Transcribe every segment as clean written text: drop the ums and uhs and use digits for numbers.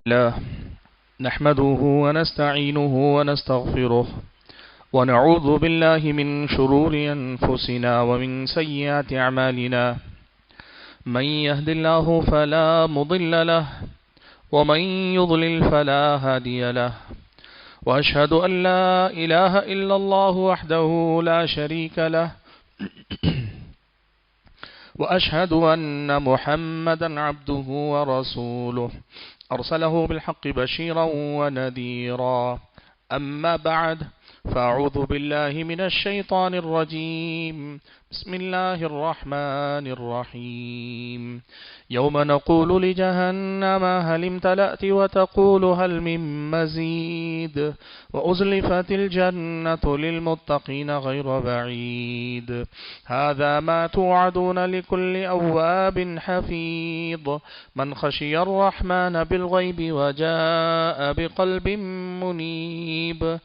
الله نحمده ونستعينه ونستغفره ونعوذ بالله من شرور أنفسنا ومن سيئات أعمالنا من يهد الله فلا مضل له ومن يضلل فلا هادي له وأشهد أن لا إله إلا الله وحده لا شريك له وأشهد أن محمدا عبده ورسوله أرسله بالحق بشيرا ونذيرا أما بعد فأعوذ بالله من الشيطان الرجيم بسم الله الرحمن الرحيم يوم نقول لجهنم هل امتلأت وتقول هل من مزيد وأزلفت الجنة للمتقين غير بعيد هذا ما توعدون لكل أواب حفيظ من خشي الرحمن بالغيب وجاء بقلب منيب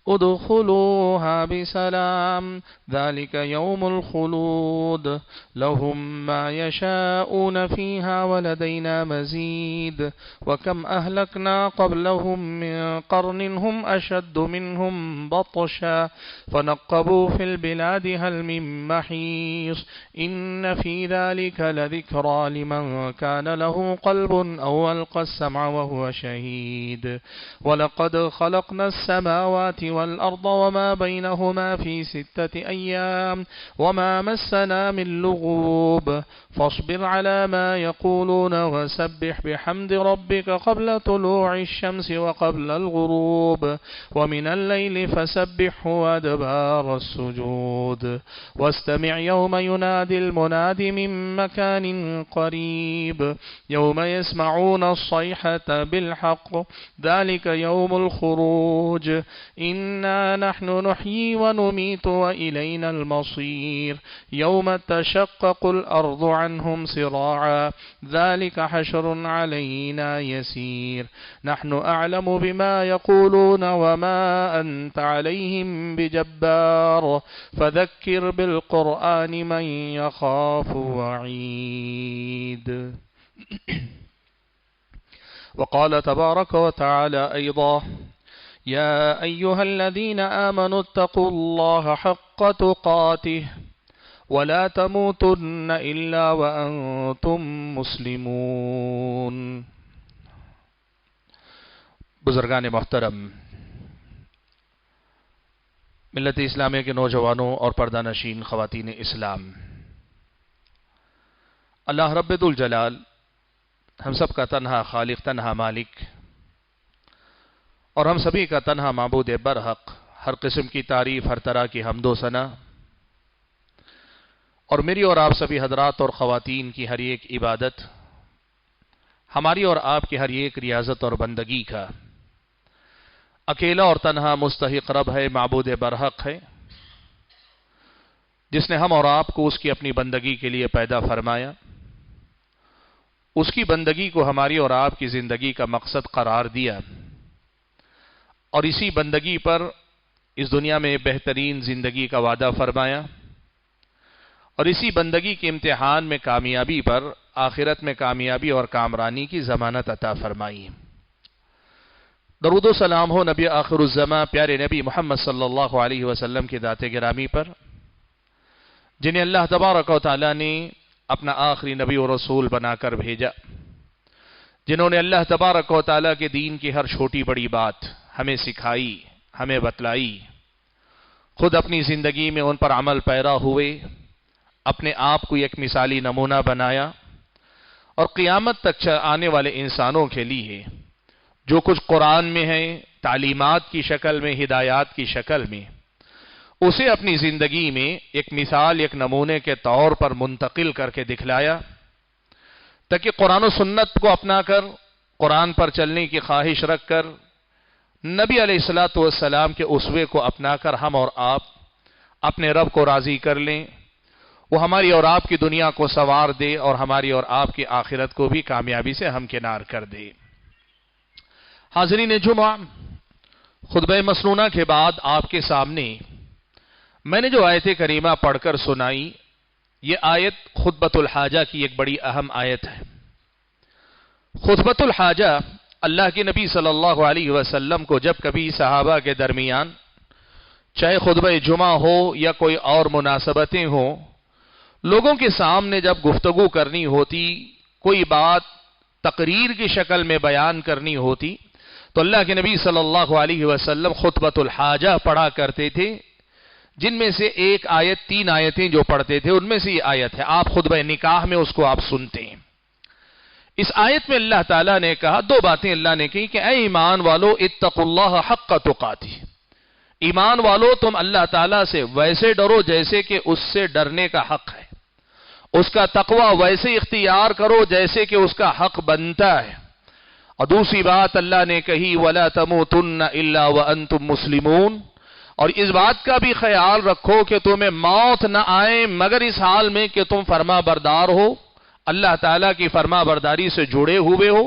ادخلوها بسلام ذلك يوم الخلود لهم ما يشاءون فيها ولدينا مزيد وكم أهلكنا قبلهم من قرن هم أشد منهم بطشا فنقبوا في البلاد هل من محيص إن في ذلك لذكرى لمن كان له قلب أو ألقى السمع وهو شهيد ولقد خلقنا السماوات والأرض وما بينهما في 6 أيام وما مسنا من لغوب فاصبر على ما يقولون وسبح بحمد ربك قبل طلوع الشمس وقبل الغروب ومن الليل فسبحه وأدبار السجود واستمع يوم ينادي المناد من مكان قريب يوم يسمعون الصيحة بالحق ذلك يوم الخروج إنا نحن نحيي ونميت وإلينا المصير يوم تشقق الأرض عنهم صراعا ذلك حشر علينا يسير نحن أعلم بما يقولون وما أنت عليهم بجبار فذكر بالقرآن من يخاف وعيد وقال تبارك وتعالى أيضا يا أيها الذين آمنوا اتقوا الله حق تقاته ولا تموتن إلا وأنتم مسلمون. بزرگان محترم، ملت اسلامیہ کے نوجوانوں اور پردہ نشین خواتین اسلام، اللہ رب ذوالجلال ہم سب کا تنہا خالق، تنہا مالک اور ہم سبھی کا تنہا معبود برحق، ہر قسم کی تعریف، ہر طرح کی حمد و ثنا، اور میری اور آپ سبھی حضرات اور خواتین کی ہر ایک عبادت، ہماری اور آپ کی ہر ایک ریاضت اور بندگی کا اکیلا اور تنہا مستحق رب ہے، معبود برحق ہے، جس نے ہم اور آپ کو اس کی اپنی بندگی کے لیے پیدا فرمایا، اس کی بندگی کو ہماری اور آپ کی زندگی کا مقصد قرار دیا، اور اسی بندگی پر اس دنیا میں بہترین زندگی کا وعدہ فرمایا، اور اسی بندگی کے امتحان میں کامیابی پر آخرت میں کامیابی اور کامرانی کی ضمانت عطا فرمائی۔ درود و سلام ہو نبی آخر الزماں پیارے نبی محمد صلی اللہ علیہ وسلم کی ذات گرامی پر، جنہیں اللہ تبارک و تعالی نے اپنا آخری نبی و رسول بنا کر بھیجا، جنہوں نے اللہ تبارک و تعالی کے دین کی ہر چھوٹی بڑی بات ہمیں سکھائی، ہمیں بتلائی، خود اپنی زندگی میں ان پر عمل پیرا ہوئے، اپنے آپ کو ایک مثالی نمونہ بنایا، اور قیامت تک آنے والے انسانوں کے لیے جو کچھ قرآن میں ہے، تعلیمات کی شکل میں، ہدایات کی شکل میں، اسے اپنی زندگی میں ایک مثال، ایک نمونے کے طور پر منتقل کر کے دکھلایا، تاکہ قرآن و سنت کو اپنا کر، قرآن پر چلنے کی خواہش رکھ کر، نبی علیہ السلام کے اسوے کو اپنا کر ہم اور آپ اپنے رب کو راضی کر لیں، وہ ہماری اور آپ کی دنیا کو سنوار دے اور ہماری اور آپ کی آخرت کو بھی کامیابی سے ہمکنار کر دے۔ حاضرین جمعہ، خطبہ مسنونہ کے بعد آپ کے سامنے میں نے جو آیت کریمہ پڑھ کر سنائی، یہ آیت خطبۃ الحاجہ کی ایک بڑی اہم آیت ہے۔ خطبۃ الحاجہ اللہ کے نبی صلی اللہ علیہ وسلم کو جب کبھی صحابہ کے درمیان چاہے خطبہ جمعہ ہو یا کوئی اور مناسبتیں ہوں، لوگوں کے سامنے جب گفتگو کرنی ہوتی، کوئی بات تقریر کی شکل میں بیان کرنی ہوتی، تو اللہ کے نبی صلی اللہ علیہ وسلم خطبۃ الحاجہ پڑھا کرتے تھے، جن میں سے ایک آیت، 3 آیتیں جو پڑھتے تھے ان میں سے یہ آیت ہے، آپ خطبہ نکاح میں اس کو آپ سنتے ہیں۔ اس آیت میں اللہ تعالیٰ نے کہا، 2 باتیں اللہ نے کہی کہ اے ایمان والو اتقوا اللہ حق تقاتہ، ایمان والو تم اللہ تعالیٰ سے ویسے ڈرو جیسے کہ اس سے ڈرنے کا حق ہے، اس کا تقوی ویسے اختیار کرو جیسے کہ اس کا حق بنتا ہے۔ اور دوسری بات اللہ نے کہی وَلَا تَمُوتُنَّ إِلَّا وَأَنْتُمْ مُسْلِمُونَ، اور اس بات کا بھی خیال رکھو کہ تمہیں موت نہ آئے مگر اس حال میں کہ تم فرما بردار ہو، اللہ تعالیٰ کی فرما برداری سے جڑے ہوئے ہو،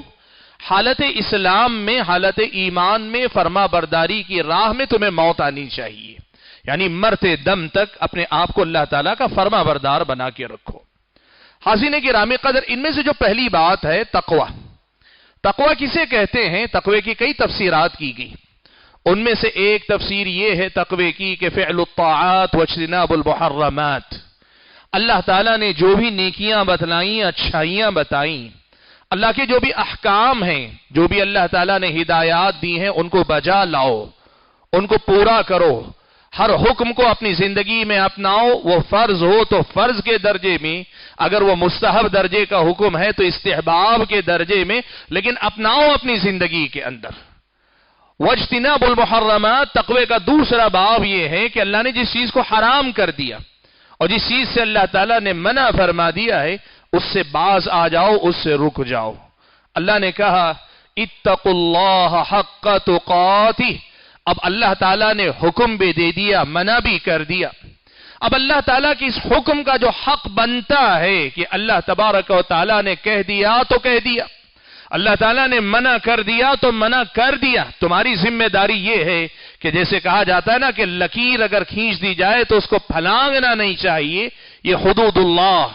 حالت اسلام میں، حالت ایمان میں فرما برداری کی راہ میں تمہیں موت آنی چاہیے، یعنی مرتے دم تک اپنے آپ کو اللہ تعالیٰ کا فرما بردار بنا کے رکھو۔ حاضرین گرامی قدر، ان میں سے جو پہلی بات ہے تقوی، تقوی کسے کہتے ہیں؟ تقوی کی کئی تفسیرات کی گئی، ان میں سے ایک تفسیر یہ ہے تقوی کی کہ فعل الطاعات واجتناب المحرمات، اللہ تعالیٰ نے جو بھی نیکیاں بتلائیں، اچھائیاں بتائیں، اللہ کے جو بھی احکام ہیں، جو بھی اللہ تعالیٰ نے ہدایات دی ہیں، ان کو بجا لاؤ، ان کو پورا کرو، ہر حکم کو اپنی زندگی میں اپناؤ، وہ فرض ہو تو فرض کے درجے میں، اگر وہ مستحب درجے کا حکم ہے تو استحباب کے درجے میں، لیکن اپناؤ اپنی زندگی کے اندر۔ واجتناب المحرمات، تقوی کا دوسرا باب یہ ہے کہ اللہ نے جس چیز کو حرام کر دیا اور جس چیز سے اللہ تعالیٰ نے منع فرما دیا ہے اس سے باز آ جاؤ، اس سے رک جاؤ۔ اللہ نے کہا اتقوا اللہ حق تقاتہ، اب اللہ تعالیٰ نے حکم بھی دے دیا، منع بھی کر دیا۔ اب اللہ تعالیٰ کی اس حکم کا جو حق بنتا ہے کہ اللہ تبارک و تعالیٰ نے کہہ دیا تو کہہ دیا، اللہ تعالیٰ نے منع کر دیا تو منع کر دیا، تمہاری ذمہ داری یہ ہے کہ جیسے کہا جاتا ہے نا کہ لکیر اگر کھینچ دی جائے تو اس کو پھلانگنا نہیں چاہیے، یہ حدود اللہ،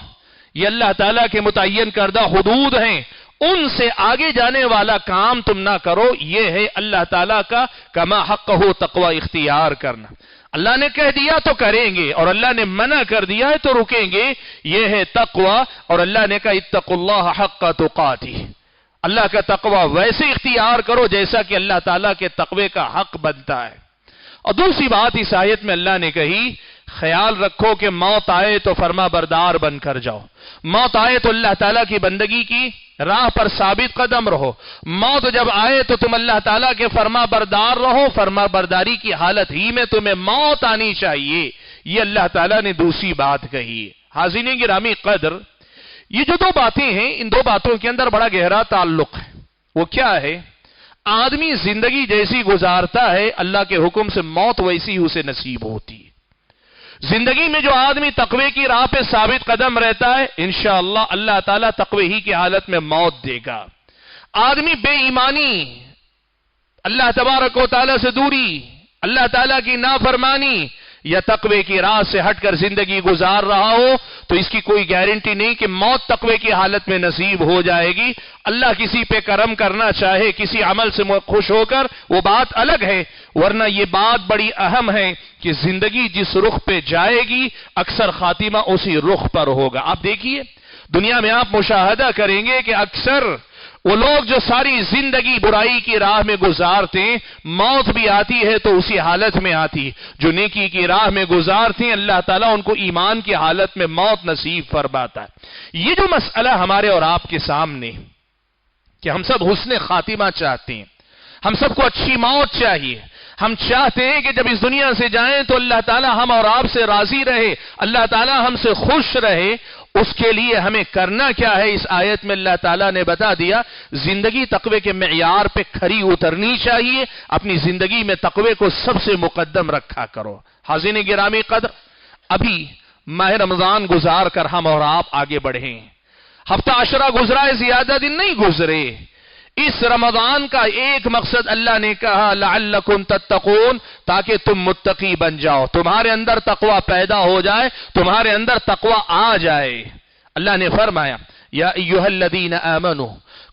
یہ اللہ تعالیٰ کے متعین کردہ حدود ہیں، ان سے آگے جانے والا کام تم نہ کرو، یہ ہے اللہ تعالیٰ کا کما حق ہو تقوی اختیار کرنا۔ اللہ نے کہہ دیا تو کریں گے اور اللہ نے منع کر دیا ہے تو رکیں گے، یہ ہے تقوی۔ اور اللہ نے کہا اتقوا اللہ حق تقاتہ، اللہ کا تقوی ویسے اختیار کرو جیسا کہ اللہ تعالیٰ کے تقوی کا حق بنتا ہے۔ اور دوسری بات اس آیت میں اللہ نے کہی خیال رکھو کہ موت آئے تو فرما بردار بن کر جاؤ، موت آئے تو اللہ تعالیٰ کی بندگی کی راہ پر ثابت قدم رہو، موت جب آئے تو تم اللہ تعالیٰ کے فرما بردار رہو، فرما برداری کی حالت ہی میں تمہیں موت آنی چاہیے، یہ اللہ تعالیٰ نے دوسری بات کہی ہے۔ حاضرین گرامی قدر، یہ جو 2 باتیں ہیں، ان 2 باتوں کے اندر بڑا گہرا تعلق ہے۔ وہ کیا ہے؟ آدمی زندگی جیسی گزارتا ہے اللہ کے حکم سے موت ویسی ہی اسے نصیب ہوتی ہے۔ زندگی میں جو آدمی تقوی کی راہ پہ ثابت قدم رہتا ہے انشاءاللہ اللہ تعالیٰ تقوی ہی کی حالت میں موت دے گا۔ آدمی بے ایمانی، اللہ تبارک و تعالیٰ سے دوری، اللہ تعالیٰ کی نافرمانی یا تقوی کی راہ سے ہٹ کر زندگی گزار رہا ہو تو اس کی کوئی گارنٹی نہیں کہ موت تقوی کی حالت میں نصیب ہو جائے گی۔ اللہ کسی پہ کرم کرنا چاہے، کسی عمل سے خوش ہو کر، وہ بات الگ ہے، ورنہ یہ بات بڑی اہم ہے کہ زندگی جس رخ پہ جائے گی اکثر خاتمہ اسی رخ پر ہوگا۔ آپ دیکھیے دنیا میں آپ مشاہدہ کریں گے کہ اکثر وہ لوگ جو ساری زندگی برائی کی راہ میں گزارتے ہیں، موت بھی آتی ہے تو اسی حالت میں آتی، جو نیکی کی راہ میں گزارتے ہیں اللہ تعالیٰ ان کو ایمان کی حالت میں موت نصیب فرماتا ہے۔ یہ جو مسئلہ ہمارے اور آپ کے سامنے کہ ہم سب حسن خاتمہ چاہتے ہیں، ہم سب کو اچھی موت چاہیے، ہم چاہتے ہیں کہ جب اس دنیا سے جائیں تو اللہ تعالیٰ ہم اور آپ سے راضی رہے، اللہ تعالیٰ ہم سے خوش رہے، اس کے لیے ہمیں کرنا کیا ہے؟ اس آیت میں اللہ تعالیٰ نے بتا دیا، زندگی تقوی کے معیار پہ کھری اترنی چاہیے، اپنی زندگی میں تقوی کو سب سے مقدم رکھا کرو۔ حاضرین گرامی قدر، ابھی ماہ رمضان گزار کر ہم اور آپ آگے بڑھیں، ہفتہ عشرہ گزرا ہے، زیادہ دن نہیں گزرے۔ اس رمضان کا ایک مقصد اللہ نے کہا لعلکم تتقون، تاکہ تم متقی بن جاؤ، تمہارے اندر تقوی پیدا ہو جائے، تمہارے اندر تقوی آ جائے۔ اللہ نے فرمایا یا ایھا الذین آمنوا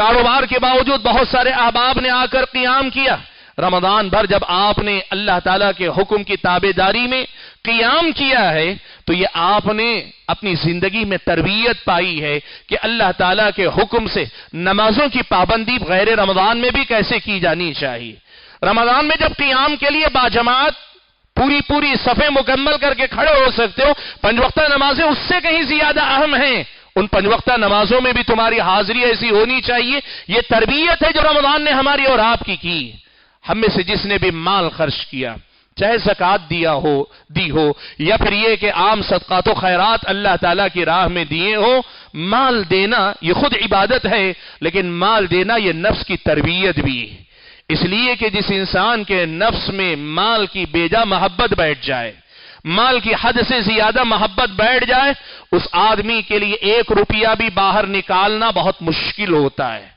کاروبار کے باوجود بہت سارے احباب نے آ کر قیام کیا. رمضان بھر جب آپ نے اللہ تعالیٰ کے حکم کی تابعداری میں قیام کیا ہے تو یہ آپ نے اپنی زندگی میں تربیت پائی ہے کہ اللہ تعالیٰ کے حکم سے نمازوں کی پابندی غیر رمضان میں بھی کیسے کی جانی چاہیے. رمضان میں جب قیام کے لیے باجماعت پوری صفیں مکمل کر کے کھڑے ہو سکتے ہو، 5 وقتہ نمازیں اس سے کہیں زیادہ اہم ہیں. ان 5 وقتہ نمازوں میں بھی تمہاری حاضری ایسی ہونی چاہیے. یہ تربیت ہے جو رمضان نے ہماری اور آپ کی. ہم میں سے جس نے بھی مال خرچ کیا، چاہے زکوٰۃ دی ہو یا پھر یہ کہ عام صدقات و خیرات اللہ تعالیٰ کی راہ میں دیے ہو، مال دینا یہ خود عبادت ہے، لیکن مال دینا یہ نفس کی تربیت بھی ہے. اس لیے کہ جس انسان کے نفس میں مال کی بیجا محبت بیٹھ جائے، مال کی حد سے زیادہ محبت بیٹھ جائے، اس آدمی کے لیے 1 روپیہ بھی باہر نکالنا بہت مشکل ہوتا ہے.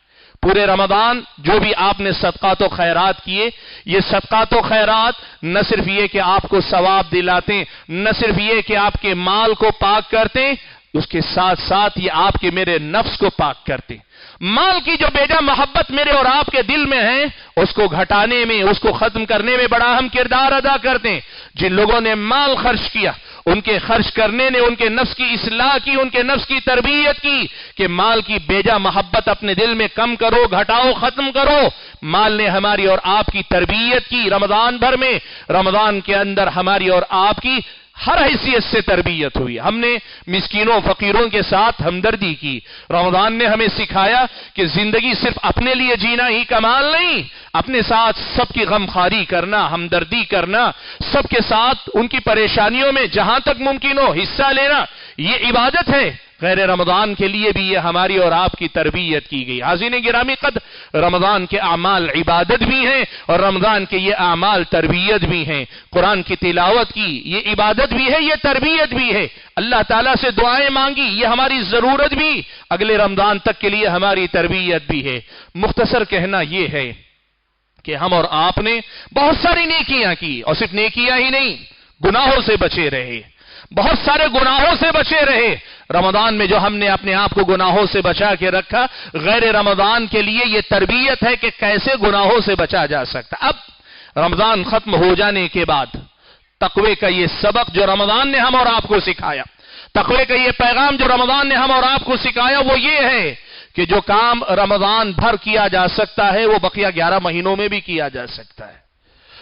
پورے رمضان جو بھی آپ نے صدقات و خیرات کیے، یہ صدقات و خیرات نہ صرف یہ کہ آپ کو ثواب دلاتے، نہ صرف یہ کہ آپ کے مال کو پاک کرتے، اس کے ساتھ ساتھ یہ آپ کے میرے نفس کو پاک کرتے. مال کی جو بیجا محبت میرے اور آپ کے دل میں ہے، اس کو گھٹانے میں، اس کو ختم کرنے میں بڑا اہم کردار ادا کرتے ہیں. جن لوگوں نے مال خرچ کیا، ان کے خرچ کرنے نے ان کے نفس کی اصلاح کی، ان کے نفس کی تربیت کی کہ مال کی بیجا محبت اپنے دل میں کم کرو، گھٹاؤ، ختم کرو. مال نے ہماری اور آپ کی تربیت کی. رمضان بھر میں، رمضان کے اندر ہماری اور آپ کی ہر حیثیت سے تربیت ہوئی. ہم نے مسکینوں فقیروں کے ساتھ ہمدردی کی. رمضان نے ہمیں سکھایا کہ زندگی صرف اپنے لیے جینا ہی کمال نہیں، اپنے ساتھ سب کی غمخواری کرنا، ہمدردی کرنا، سب کے ساتھ ان کی پریشانیوں میں جہاں تک ممکن ہو حصہ لینا، یہ عبادت ہے. غیر رمضان کے لیے بھی یہ ہماری اور آپ کی تربیت کی گئی. حاضرین گرامی قدر، رمضان کے اعمال عبادت بھی ہیں اور رمضان کے یہ اعمال تربیت بھی ہیں. قرآن کی تلاوت کی یہ عبادت بھی ہے، یہ تربیت بھی ہے. اللہ تعالیٰ سے دعائیں مانگی، یہ ہماری ضرورت بھی، اگلے رمضان تک کے لیے ہماری تربیت بھی ہے. مختصر کہنا یہ ہے کہ ہم اور آپ نے بہت ساری نیکیاں کی، اور صرف نیکیاں ہی نہیں، گناہوں سے بچے رہے، بہت سارے گناہوں سے بچے رہے. رمضان میں جو ہم نے اپنے آپ کو گناہوں سے بچا کے رکھا، غیر رمضان کے لیے یہ تربیت ہے کہ کیسے گناہوں سے بچا جا سکتا. اب رمضان ختم ہو جانے کے بعد تقوی کا یہ سبق جو رمضان نے ہم اور آپ کو سکھایا، تقوی کا یہ پیغام جو رمضان نے ہم اور آپ کو سکھایا، وہ یہ ہے کہ جو کام رمضان بھر کیا جا سکتا ہے وہ بقیہ 11 مہینوں میں بھی کیا جا سکتا ہے.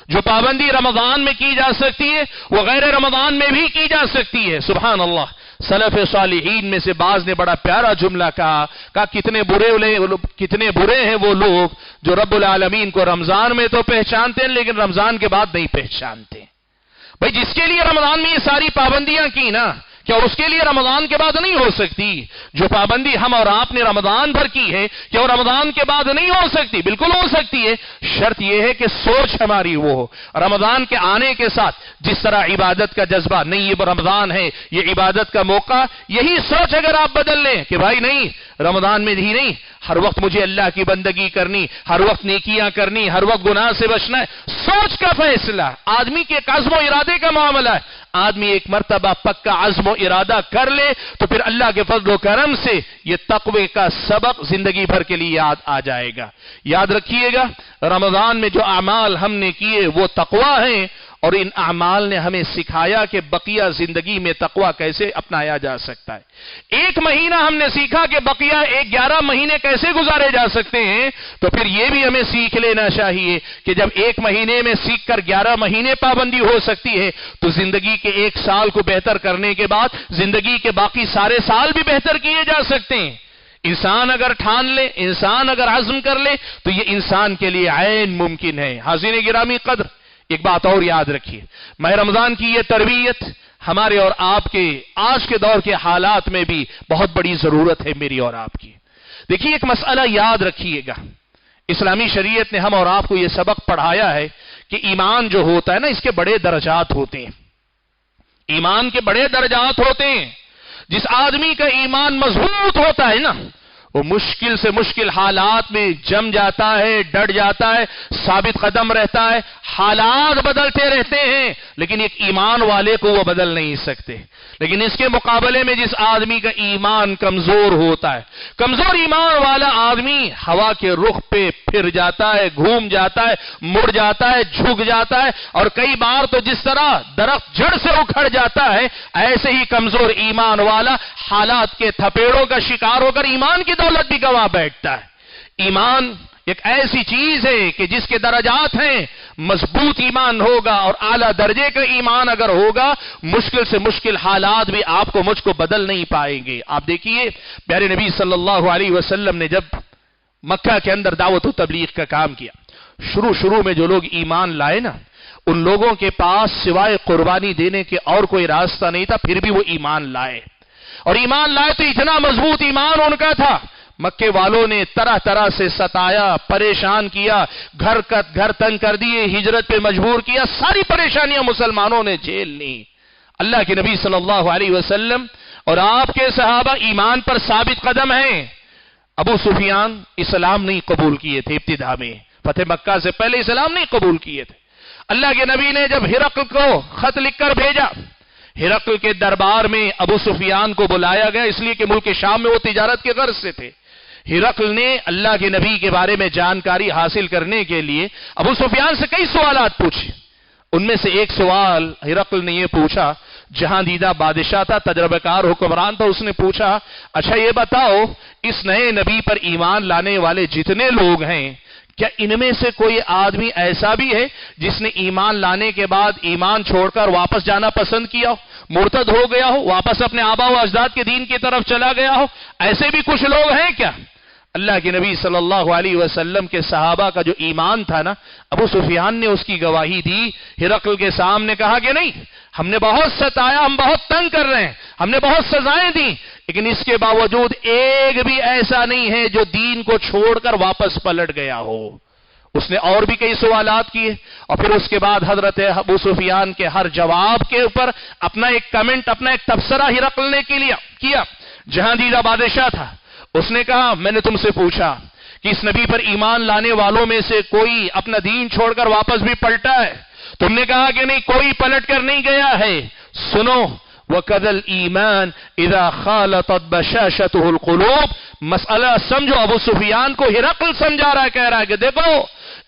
جو پابندی رمضان میں کی جا سکتی ہے وہ غیر رمضان میں بھی کی جا سکتی ہے. سبحان اللہ. سلف صالحین میں سے بعض نے بڑا پیارا جملہ کہا کتنے برے ہیں وہ لوگ جو رب العالمین کو رمضان میں تو پہچانتے ہیں لیکن رمضان کے بعد نہیں پہچانتے. بھئی جس کے لیے رمضان میں یہ ساری پابندیاں کی نا، کیا اس کے لیے رمضان کے بعد نہیں ہو سکتی؟ جو پابندی ہم اور آپ نے رمضان بھر کی ہے کیا وہ رمضان کے بعد نہیں ہو سکتی؟ بالکل ہو سکتی ہے. شرط یہ ہے کہ سوچ ہماری وہ ہو. رمضان کے آنے کے ساتھ جس طرح عبادت کا جذبہ، نہیں یہ رمضان ہے، یہ عبادت کا موقع، یہی سوچ اگر آپ بدل لیں کہ بھائی نہیں رمضان میں ہی نہیں، ہر وقت مجھے اللہ کی بندگی کرنی، ہر وقت نیکیاں کرنی، ہر وقت گناہ سے بچنا ہے. سوچ کا فیصلہ، آدمی کے ایک عزم و ارادے کا معاملہ ہے. آدمی ایک مرتبہ پکا عزم و ارادہ کر لے تو پھر اللہ کے فضل و کرم سے یہ تقوی کا سبق زندگی بھر کے لیے یاد آ جائے گا. یاد رکھیے گا رمضان میں جو اعمال ہم نے کیے وہ تقوی ہیں، اور ان اعمال نے ہمیں سکھایا کہ بقیہ زندگی میں تقوی کیسے اپنایا جا سکتا ہے. 1 مہینہ ہم نے سیکھا کہ بقیہ 11 مہینے کیسے گزارے جا سکتے ہیں، تو پھر یہ بھی ہمیں سیکھ لینا چاہیے کہ جب 1 مہینے میں سیکھ کر 11 مہینے پابندی ہو سکتی ہے تو زندگی کے 1 سال کو بہتر کرنے کے بعد زندگی کے باقی سارے سال بھی بہتر کیے جا سکتے ہیں. انسان اگر ٹھان لے، انسان اگر عزم کر لے تو یہ انسان کے لیے عین ممکن ہے. حاضرین گرامی قدر، ایک بات اور یاد رکھیے، ماہ رمضان کی یہ تربیت ہمارے اور آپ کے آج کے دور کے حالات میں بھی بہت بڑی ضرورت ہے میری اور آپ کی. دیکھیے ایک مسئلہ یاد رکھیے گا، اسلامی شریعت نے ہم اور آپ کو یہ سبق پڑھایا ہے کہ ایمان جو ہوتا ہے نا اس کے بڑے درجات ہوتے ہیں. ایمان کے بڑے درجات ہوتے ہیں. جس آدمی کا ایمان مضبوط ہوتا ہے نا وہ مشکل سے مشکل حالات میں جم جاتا ہے، ڈٹ جاتا ہے، ثابت قدم رہتا ہے. حالات بدلتے رہتے ہیں لیکن ایک ایمان والے کو وہ بدل نہیں سکتے. لیکن اس کے مقابلے میں جس آدمی کا ایمان کمزور ہوتا ہے، کمزور ایمان والا آدمی ہوا کے رخ پہ پھر جاتا ہے، گھوم جاتا ہے، مڑ جاتا ہے، جھک جاتا ہے، اور کئی بار تو جس طرح درخت جڑ سے اکھڑ جاتا ہے، ایسے ہی کمزور ایمان والا حالات کے تھپیڑوں کا شکار ہو کر ایمان کی دولت بھی گنوا بیٹھتا ہے. ایمان ایک ایسی چیز ہے کہ جس کے درجات ہیں. مضبوط ایمان ہوگا اور اعلیٰ درجے کا ایمان اگر ہوگا، مشکل سے مشکل حالات بھی آپ کو مجھ کو بدل نہیں پائیں گے. آپ دیکھیے پیارے نبی صلی اللہ علیہ وسلم نے جب مکہ کے اندر دعوت و تبلیغ کا کام کیا، شروع میں جو لوگ ایمان لائے نا، ان لوگوں کے پاس سوائے قربانی دینے کے اور کوئی راستہ نہیں تھا، پھر بھی وہ ایمان لائے. اور ایمان لائے تو اتنا مضبوط ایمان ان کا تھا، مکے والوں نے طرح طرح سے ستایا، پریشان کیا، گھر تنگ کر دیے، ہجرت پہ مجبور کیا، ساری پریشانیاں مسلمانوں نے جھیل لی. اللہ کے نبی صلی اللہ علیہ وسلم اور آپ کے صحابہ ایمان پر ثابت قدم ہیں. ابو سفیان اسلام نہیں قبول کیے تھے، ابتدا میں فتح مکہ سے پہلے اسلام نہیں قبول کیے تھے. اللہ کے نبی نے جب ہرقل کو خط لکھ کر بھیجا، ہرقل کے دربار میں ابو سفیان کو بلایا گیا، اس لیے کہ ملک شام میں وہ تجارت کے غرض سے تھے. ہرقل نے اللہ کے نبی کے بارے میں جانکاری حاصل کرنے کے لیے ابو سفیان سے کئی سوالات پوچھے. ان میں سے ایک سوال ہرقل نے یہ پوچھا، جہاں دیدہ بادشاہ تھا، تجربہ کار حکمران تھا، اس نے پوچھا اچھا یہ بتاؤ اس نئے نبی پر ایمان لانے والے جتنے لوگ ہیں، کیا ان میں سے کوئی آدمی ایسا بھی ہے جس نے ایمان لانے کے بعد ایمان چھوڑ کر واپس جانا پسند کیا ہو، مرتد ہو گیا ہو، واپس اپنے آبا و اجداد کے دین کی طرف چلا گیا ہو؟ ایسے بھی کچھ لوگ ہیں کیا؟ اللہ کے نبی صلی اللہ علیہ وسلم کے صحابہ کا جو ایمان تھا نا، ابو سفیان نے اس کی گواہی دی. ہرقل کے سامنے کہا کہ نہیں، ہم نے بہت ستایا، ہم بہت تنگ کر رہے ہیں، ہم نے بہت سزائیں دی، لیکن اس کے باوجود ایک بھی ایسا نہیں ہے جو دین کو چھوڑ کر واپس پلٹ گیا ہو. اس نے اور بھی کئی سوالات کیے، اور پھر اس کے بعد حضرت ابو سفیان کے ہر جواب کے اوپر اپنا ایک کمنٹ، اپنا ایک تبصرہ ہرقل نے کیا. جہاں دیدہ بادشاہ تھا، اس نے کہا میں نے تم سے پوچھا کہ اس نبی پر ایمان لانے والوں میں سے کوئی اپنا دین چھوڑ کر واپس بھی پلٹا ہے؟ تم نے کہا کہ نہیں، کوئی پلٹ کر نہیں گیا ہے. سنو، وَقَدَ الْإِيمَانِ إِذَا خَالَطَتْ بَشَاشَتُهُ الْقُلُوبِ، مسئلہ سمجھو. ابو سفیان کو ہرقل سمجھا رہا ہے، کہہ رہا ہے کہ دیکھو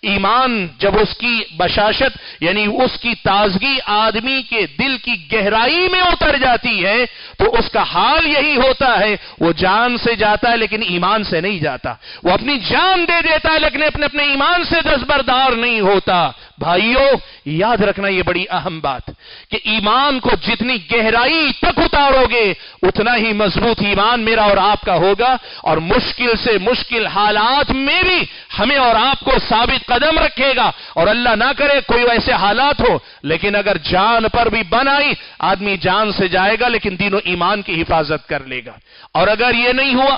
ایمان جب اس کی بشاشت یعنی اس کی تازگی آدمی کے دل کی گہرائی میں اتر جاتی ہے تو اس کا حال یہی ہوتا ہے، وہ جان سے جاتا ہے لیکن ایمان سے نہیں جاتا، وہ اپنی جان دے دیتا ہے لیکن اپنے ایمان سے دستبردار نہیں ہوتا. بھائیو یاد رکھنا یہ بڑی اہم بات کہ ایمان کو جتنی گہرائی تک اتارو گے اتنا ہی مضبوط ایمان میرا اور آپ کا ہوگا، اور مشکل سے مشکل حالات میں بھی ہمیں اور آپ کو ثابت قدم رکھے گا. اور اللہ نہ کرے کوئی ایسے حالات ہو، لیکن اگر جان پر بھی بن آئی، آدمی جان سے جائے گا لیکن دین و ایمان کی حفاظت کر لے گا. اور اگر یہ نہیں ہوا،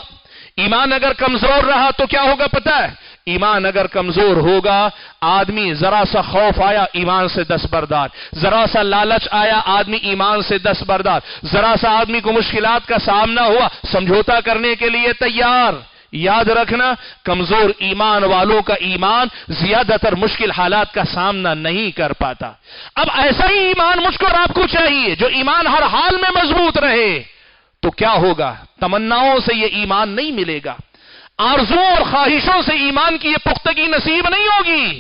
ایمان اگر کمزور رہا تو کیا ہوگا پتہ ہے؟ ایمان اگر کمزور ہوگا، آدمی ذرا سا خوف آیا ایمان سے دستبردار، ذرا سا لالچ آیا آدمی ایمان سے دستبردار، ذرا سا آدمی کو مشکلات کا سامنا ہوا سمجھوتا کرنے کے لیے تیار. یاد رکھنا کمزور ایمان والوں کا ایمان زیادہ تر مشکل حالات کا سامنا نہیں کر پاتا. اب ایسا ہی ایمان مجھ کو اور آپ کو چاہیے جو ایمان ہر حال میں مضبوط رہے. تو کیا ہوگا؟ تمناؤں سے یہ ایمان نہیں ملے گا، آرزو اور خواہشوں سے ایمان کی یہ پختگی نصیب نہیں ہوگی،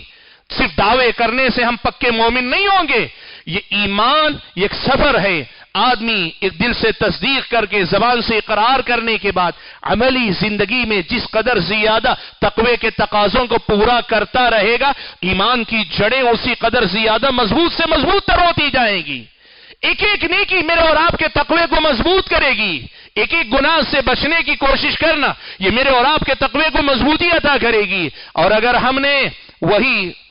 صرف دعوے کرنے سے ہم پکے مومن نہیں ہوں گے. یہ ایمان یہ ایک سفر ہے، آدمی ایک دل سے تصدیق کر کے زبان سے اقرار کرنے کے بعد عملی زندگی میں جس قدر زیادہ تقوی کے تقاضوں کو پورا کرتا رہے گا، ایمان کی جڑیں اسی قدر زیادہ مضبوط سے مضبوط تر ہوتی جائیں گی. ایک ایک نیکی میرے اور آپ کے تقوی کو مضبوط کرے گی. ایک ایک گناہ سے بچنے کی کوشش کرنا یہ میرے اور آپ کے تقوی کو مضبوطی عطا کرے گی. اور اگر ہم نے وہی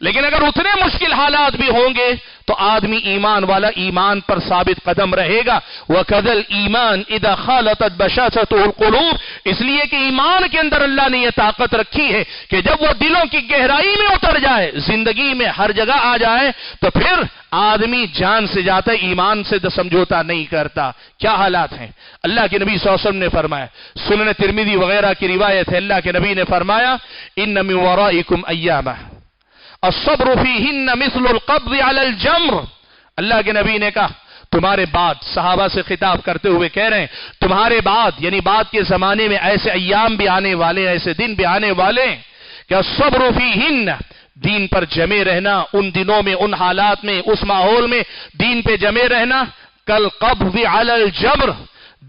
لیکن اگر اتنے مشکل حالات بھی ہوں گے تو آدمی ایمان والا ایمان پر ثابت قدم رہے گا. وَكَذَا الْإِيمَانِ إِذَا خَالَطَتْ بَشَاشَتُهُ الْقُلُوبُ، اس لیے کہ ایمان کے اندر اللہ نے یہ طاقت رکھی ہے کہ جب وہ دلوں کی گہرائی میں اتر جائے، زندگی میں ہر جگہ آ جائے، تو پھر آدمی جان سے جاتا ہے، ایمان سے سمجھوتا نہیں کرتا. کیا حالات ہیں؟ اللہ کے نبی صلی اللہ علیہ وسلم نے فرمایا، سنن ترمذی وغیرہ کی روایت ہے، اللہ کے نبی نے فرمایا ان من ورائکم ایامہ الصبر فیہن مثل القبض علی الجمر. اللہ کے نبی نے کہا تمہارے بعد، صحابہ سے خطاب کرتے ہوئے کہہ رہے ہیں تمہارے بعد یعنی بعد کے زمانے میں ایسے ایام بھی آنے والے، ایسے دن بھی آنے والے کہ الصبر فیہن، دین پر جمے رہنا، ان دنوں میں، ان حالات میں، اس ماحول میں دین پہ جمے رہنا کل قبض علی الجمر،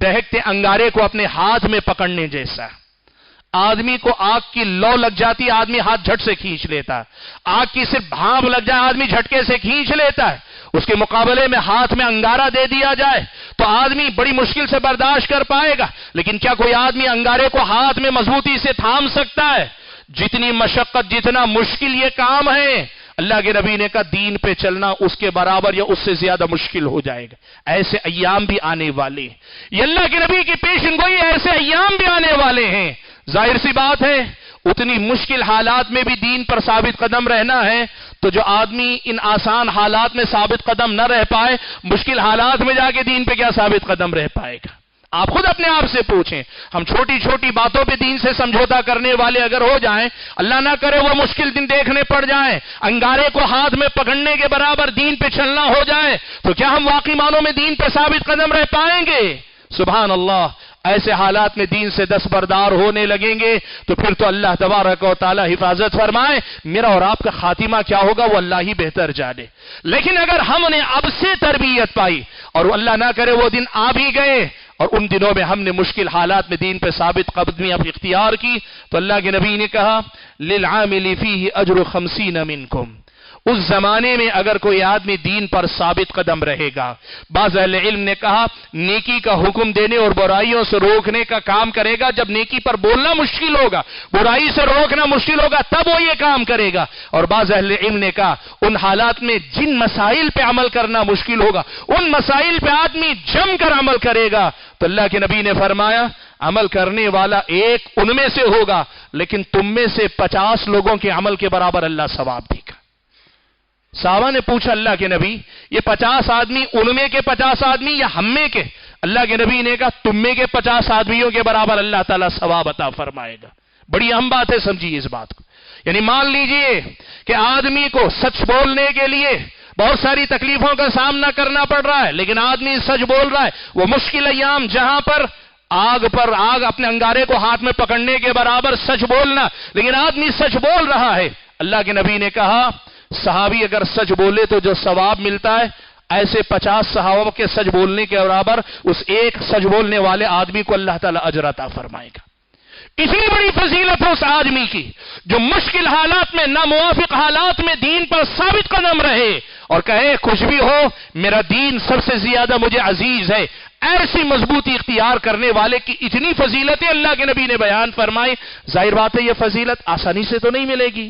دہکتے انگارے کو اپنے ہاتھ میں پکڑنے جیسا. آدمی کو آگ کی لو لگ جاتی، آدمی ہاتھ جھٹ سے کھینچ لیتا ہے. آگ کی صرف بھاپ لگ جائے، آدمی جھٹکے سے کھینچ لیتا ہے. اس کے مقابلے میں ہاتھ میں انگارہ دے دیا جائے تو آدمی بڑی مشکل سے برداشت کر پائے گا. لیکن کیا کوئی آدمی انگارے کو ہاتھ میں مضبوطی سے تھام سکتا ہے؟ جتنی مشقت، جتنا مشکل یہ کام ہے، اللہ کے نبی نے کہا دین پہ چلنا اس کے برابر یا اس سے زیادہ مشکل ہو جائے گا. ایسے ایام بھی آنے والے، یہ اللہ کے نبی کی پیشن گوئی، ایسے ایام بھی آنے والے ہیں. ظاہر سی بات ہے اتنی مشکل حالات میں بھی دین پر ثابت قدم رہنا ہے، تو جو آدمی ان آسان حالات میں ثابت قدم نہ رہ پائے، مشکل حالات میں جا کے دین پہ کیا ثابت قدم رہ پائے گا؟ آپ خود اپنے آپ سے پوچھیں. ہم چھوٹی چھوٹی باتوں پہ دین سے سمجھوتا کرنے والے اگر ہو جائیں، اللہ نہ کرے وہ مشکل دن دیکھنے پڑ جائیں، انگارے کو ہاتھ میں پکڑنے کے برابر دین پہ چلنا ہو جائے، تو کیا ہم واقعی معنوں میں دین پہ ثابت قدم رہ پائیں گے؟ سبحان اللہ. ایسے حالات میں دین سے دستبردار ہونے لگیں گے تو پھر تو اللہ تبارک و تعالی حفاظت فرمائے. میرا اور آپ کا خاتمہ کیا ہوگا وہ اللہ ہی بہتر جانے. لیکن اگر ہم نے اب سے تربیت پائی اور اللہ نہ کرے وہ دن آ بھی گئے اور ان دنوں میں ہم نے مشکل حالات میں دین پہ ثابت قدمی اب اختیار کی، تو اللہ کے نبی نے کہا للعامل فیہ اجر 50 منکم. اس زمانے میں اگر کوئی آدمی دین پر ثابت قدم رہے گا، بعض اہل علم نے کہا نیکی کا حکم دینے اور برائیوں سے روکنے کا کام کرے گا. جب نیکی پر بولنا مشکل ہوگا، برائی سے روکنا مشکل ہوگا، تب وہ یہ کام کرے گا. اور بعض اہل علم نے کہا ان حالات میں جن مسائل پہ عمل کرنا مشکل ہوگا، ان مسائل پہ آدمی جم کر عمل کرے گا. تو اللہ کے نبی نے فرمایا عمل کرنے والا ایک ان میں سے ہوگا، لیکن تم میں سے 50 لوگوں کے عمل کے برابر اللہ ثواب دے گا. صحابہ نے پوچھا اللہ کے نبی یہ 50 آدمی ان میں کے 50 آدمی یا ہم میں کے؟ اللہ کے نبی نے کہا تم میں کے 50 آدمیوں کے برابر اللہ تعالیٰ ثواب عطا فرمائے گا. بڑی اہم بات ہے، سمجھیے اس بات کو. یعنی مان لیجئے کہ آدمی کو سچ بولنے کے لیے بہت ساری تکلیفوں کا سامنا کرنا پڑ رہا ہے، لیکن آدمی سچ بول رہا ہے. وہ مشکل ایام جہاں پر آگ اپنے انگارے کو ہاتھ میں پکڑنے کے برابر سچ بولنا، لیکن آدمی سچ بول رہا ہے. اللہ کے نبی نے کہا صحابی اگر سچ بولے تو جو ثواب ملتا ہے ایسے 50 صحابہ کے سچ بولنے کے برابر اس ایک سچ بولنے والے آدمی کو اللہ تعالیٰ اجر عطا فرمائے گا. اتنی بڑی فضیلت ہے اس آدمی کی جو مشکل حالات میں، ناموافق حالات میں دین پر ثابت قدم رہے اور کہے کچھ بھی ہو میرا دین سب سے زیادہ مجھے عزیز ہے. ایسی مضبوطی اختیار کرنے والے کی اتنی فضیلتیں اللہ کے نبی نے بیان فرمائی. ظاہر بات ہے یہ فضیلت آسانی سے تو نہیں ملے گی.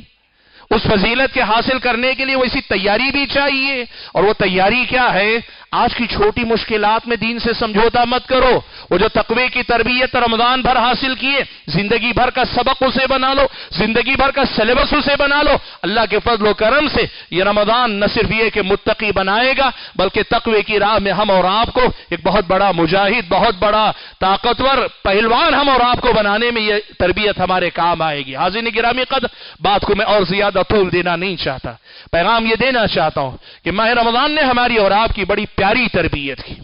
اس فضیلت کے حاصل کرنے کے لیے ویسی تیاری بھی چاہیے. اور وہ تیاری کیا ہے؟ آج کی چھوٹی مشکلات میں دین سے سمجھوتا مت کرو. وہ جو تقوی کی تربیت رمضان بھر حاصل کیے، زندگی بھر کا سبق اسے بنا لو، زندگی بھر کا سلیبس اسے بنا لو. اللہ کے فضل و کرم سے یہ رمضان نہ صرف یہ کہ متقی بنائے گا، بلکہ تقوی کی راہ میں ہم اور آپ کو ایک بہت بڑا مجاہد، بہت بڑا طاقتور پہلوان ہم اور آپ کو بنانے میں یہ تربیت ہمارے کام آئے گی. حاضرین گرامی قدر، بات کو میں اور زیادہ طول دینا نہیں چاہتا. پیغام یہ دینا چاہتا ہوں کہ ماہ رمضان نے ہماری اور آپ کی بڑی پیاری تربیت کی.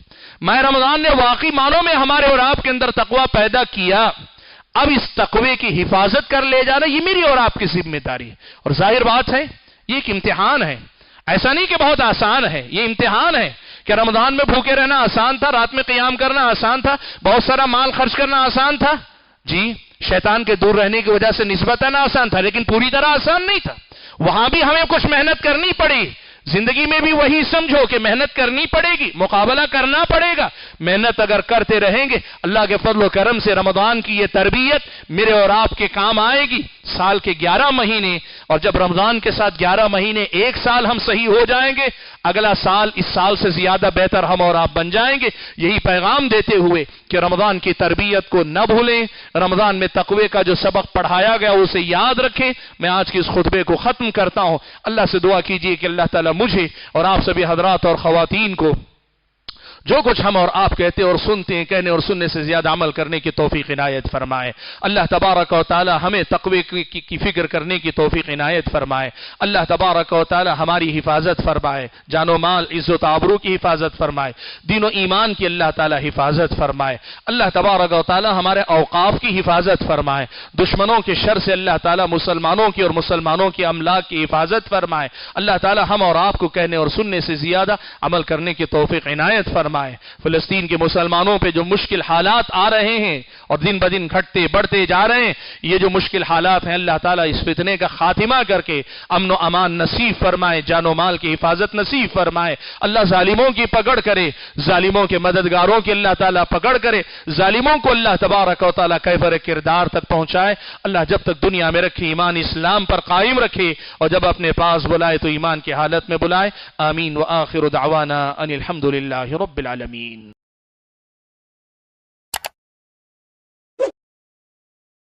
ماہ رمضان نے واقعی معنوں میں ہمارے اور آپ کے اندر تقوی پیدا کیا. اب اس تقوی کی حفاظت کر لے جانا یہ میری اور آپ کی ذمہ داری ہے. اور ظاہر بات ہے یہ ایک امتحان ہے. ایسا نہیں کہ بہت آسان ہے، یہ امتحان ہے. کہ رمضان میں بھوکے رہنا آسان تھا، رات میں قیام کرنا آسان تھا، بہت سارا مال خرچ کرنا آسان تھا؟ جی، شیطان کے دور رہنے کی وجہ سے نسبتاً آسان تھا، لیکن پوری طرح آسان نہیں تھا. وہاں بھی ہمیں کچھ محنت کرنی پڑی. زندگی میں بھی وہی سمجھو کہ محنت کرنی پڑے گی، مقابلہ کرنا پڑے گا. محنت اگر کرتے رہیں گے اللہ کے فضل و کرم سے رمضان کی یہ تربیت میرے اور آپ کے کام آئے گی. سال کے 11 مہینے، اور جب رمضان کے ساتھ 11 مہینے ایک سال ہم صحیح ہو جائیں گے، اگلا سال اس سال سے زیادہ بہتر ہم اور آپ بن جائیں گے۔ یہی پیغام دیتے ہوئے کہ رمضان کی تربیت کو نہ بھولیں، رمضان میں تقوی کا جو سبق پڑھایا گیا اسے یاد رکھیں۔ میں آج کے اس خطبے کو ختم کرتا ہوں۔ اللہ سے دعا کیجئے کہ اللہ تعالیٰ مجھے اور آپ سبھی حضرات اور خواتین کو جو کچھ ہم اور آپ کہتے اور سنتے ہیں، کہنے اور سننے سے زیادہ عمل کرنے کی توفیق عنایت فرمائے۔ اللہ تبارک و تعالی ہمیں تقوی کی فکر کرنے کی توفیق عنایت فرمائے۔ اللہ تبارک و تعالی ہماری حفاظت فرمائے، جان و مال، عزت آبرو کی حفاظت فرمائے، دین و ایمان کی اللہ تعالی حفاظت فرمائے۔ اللہ تبارک و تعالی ہمارے اوقاف کی حفاظت فرمائے، دشمنوں کے شر سے اللہ تعالی مسلمانوں کی اور مسلمانوں کے املاک کی حفاظت فرمائے۔ اللہ تعالی ہم اور آپ کو کہنے اور سننے سے زیادہ عمل کرنے کی توفیق عنایت فرمائے۔ فلسطین کے مسلمانوں پہ جو مشکل حالات آ رہے ہیں اور دن بدن گھٹتے بڑھتے جا رہے ہیں، یہ جو مشکل حالات ہیں، اللہ تعالیٰ اس فتنے کا خاتمہ کر کے امن و امان نصیب فرمائے، جان و مال کی حفاظت نصیب فرمائے۔ اللہ ظالموں کی پکڑ کرے، ظالموں کے مددگاروں کی اللہ تعالیٰ پکڑ کرے، ظالموں کو اللہ تبارک و تعالیٰ کیفر کردار تک پہنچائے۔ اللہ جب تک دنیا میں رکھے ایمان اسلام پر قائم رکھے، اور جب اپنے پاس بلائے تو ایمان کی حالت میں بلائے۔ آمین وآخر دعوانا ان الحمدللہ رب العالمین۔